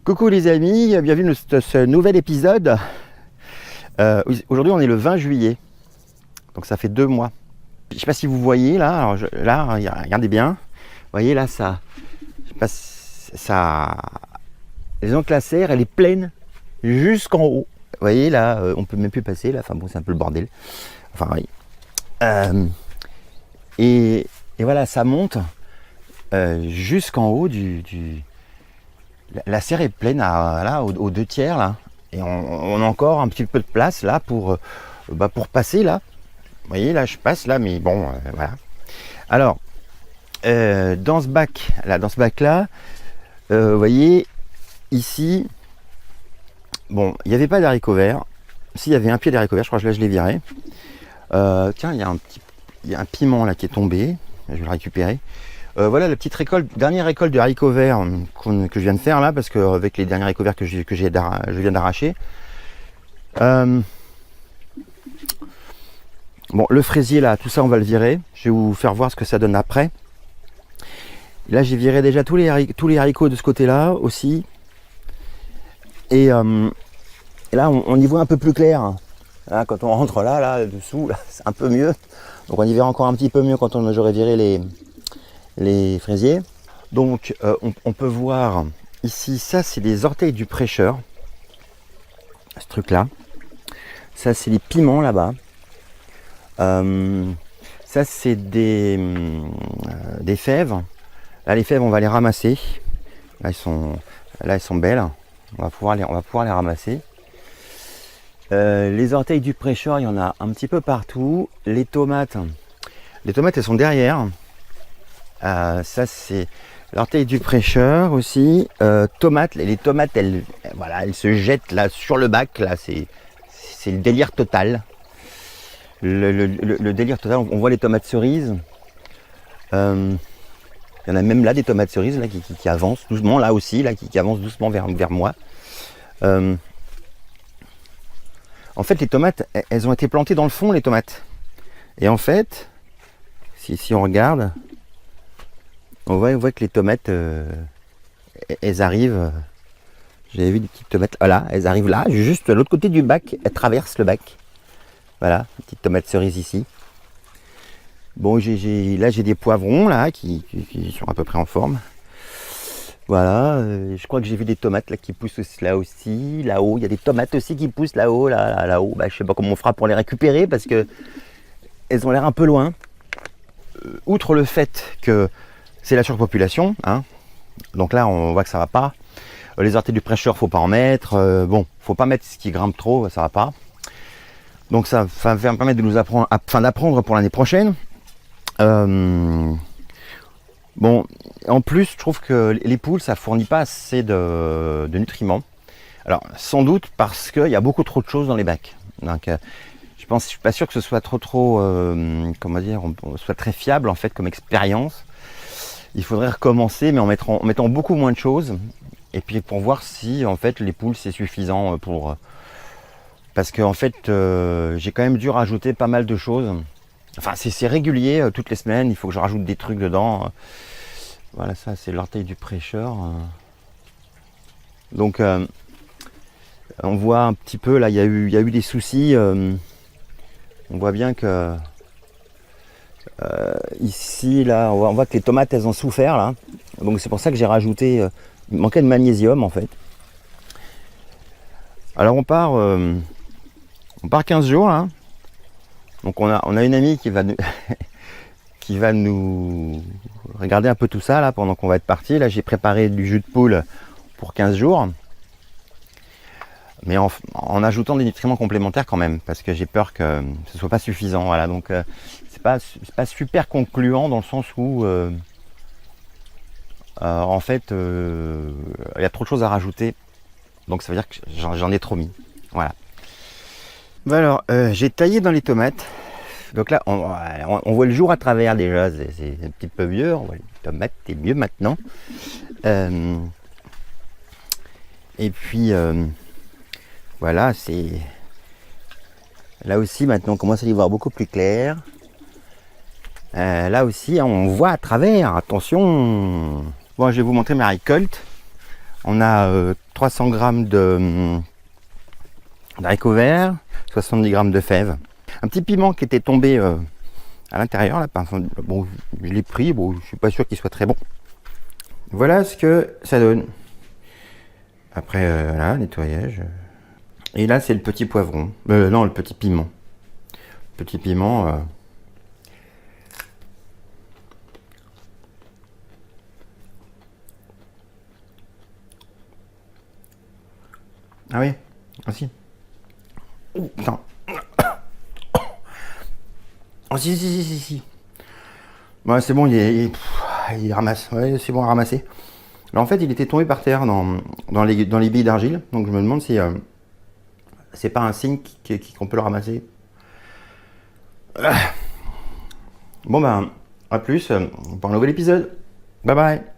Coucou les amis, bienvenue dans ce nouvel épisode. Aujourd'hui on est le 20 juillet, donc ça fait 2 mois. Je ne sais pas si vous voyez là, alors là regardez bien, vous voyez là ça, je sais pas, ça, disons que la serre elle est pleine jusqu'en haut. Vous voyez là, on peut même plus passer là, enfin bon c'est un peu le bordel. Enfin oui. Et voilà, ça monte jusqu'en haut La serre est pleine aux 2/3 là, et on a encore un petit peu de place là pour passer là. Vous voyez là, je passe là, mais bon, voilà. Alors, dans ce bac là, vous voyez ici, bon, il n'y avait pas d'haricots verts. Si, il y avait un pied d'haricots verts, je crois que là je l'ai viré. Tiens, il y a un piment là qui est tombé, je vais le récupérer. Voilà la petite récolte, dernière récolte de haricots verts que je viens de faire là, parce que avec les derniers haricots verts que je viens d'arracher. Bon, le fraisier là, tout ça on va le virer. Je vais vous faire voir ce que ça donne après. Là j'ai viré déjà tous les haricots de ce côté-là aussi. Et là on y voit un peu plus clair. Là, quand on rentre là dessous, là, c'est un peu mieux. Donc on y verra encore un petit peu mieux quand j'aurai viré les fraisiers. Donc on peut voir ici, ça c'est des orteils du prêcheur, ce truc là. Ça c'est les piments là-bas. Ça c'est des fèves. Là les fèves on va les ramasser. Là elles sont belles. On va pouvoir les ramasser. Les orteils du prêcheur, il y en a un petit peu partout. Les tomates elles sont derrière. Ça c'est l'orteil du prêcheur aussi. Tomates, les tomates elles se jettent là sur le bac là, c'est le délire total. Le délire total, on voit les tomates cerises. Il y en a même là des tomates cerises là qui avancent doucement là aussi, là qui avancent doucement vers moi. En fait les tomates elles ont été plantées dans le fond, les tomates. Et en fait, si on regarde, on voit que les tomates, elles arrivent, j'avais vu des petites tomates, voilà, elles arrivent là, juste de l'autre côté du bac, elles traversent le bac. Voilà, une petite tomate cerise ici. Bon, là j'ai des poivrons là qui sont à peu près en forme. Voilà, je crois que j'ai vu des tomates là qui poussent là aussi, là-haut, il y a des tomates aussi qui poussent là-haut, là-haut. Je sais pas comment on fera pour les récupérer parce que elles ont l'air un peu loin. Outre le fait que c'est la surpopulation, hein. Donc là on voit que ça va pas. Les orteils du prêcheur, faut pas en mettre. Bon, faut pas mettre ce qui grimpe trop, ça va pas. Donc ça va me permettre de nous d'apprendre pour l'année prochaine. Bon, en plus, je trouve que les poules, ça fournit pas assez de nutriments. Alors, sans doute parce qu'il y a beaucoup trop de choses dans les bacs. Donc, je suis pas sûr que ce soit trop, comment dire, soit très fiable en fait comme expérience. Il faudrait recommencer, mais en mettant beaucoup moins de choses. Et puis pour voir si en fait les poules c'est suffisant pour. Parce que en fait, j'ai quand même dû rajouter pas mal de choses. Enfin, c'est régulier, toutes les semaines, il faut que je rajoute des trucs dedans. Voilà, ça c'est l'orteil du prêcheur. Donc, on voit un petit peu, là, il y a eu des soucis. On voit bien que ici, là, on voit que les tomates, elles ont souffert, là. Donc c'est pour ça que j'ai rajouté, il manquait de magnésium, en fait. Alors on part 15 jours, là. Donc on a une amie qui va nous regarder un peu tout ça là pendant qu'on va être parti. Là j'ai préparé du jus de poule pour 15 jours. Mais en ajoutant des nutriments complémentaires quand même, parce que j'ai peur que ce soit pas suffisant. Voilà, donc c'est pas super concluant dans le sens où en fait il y a trop de choses à rajouter. Donc ça veut dire que j'en ai trop mis. Voilà. Bon alors, j'ai taillé dans les tomates. Donc là, on voit le jour à travers déjà, c'est un petit peu mieux. On voit les tomates, c'est mieux maintenant. Et puis, voilà, c'est... Là aussi, maintenant, on commence à y voir beaucoup plus clair. Là aussi, on voit à travers, attention. Bon, je vais vous montrer ma récolte. On a 300 grammes d'haricots verts, 70 grammes de fèves. Un petit piment qui était tombé à l'intérieur, là. Bon, je l'ai pris, bon, je suis pas sûr qu'il soit très bon. Voilà ce que ça donne. Après, voilà, nettoyage. Et là, c'est le petit poivron. Non, le petit piment. Petit piment. Ah oui, aussi. Oh, putain. Oh, si. Ouais, c'est bon, il ramasse. Ouais, c'est bon à ramasser. Alors, en fait, il était tombé par terre dans les billes d'argile. Donc, je me demande si c'est pas un signe qu'on peut le ramasser. Bon, ben, à plus pour un nouvel épisode. Bye bye.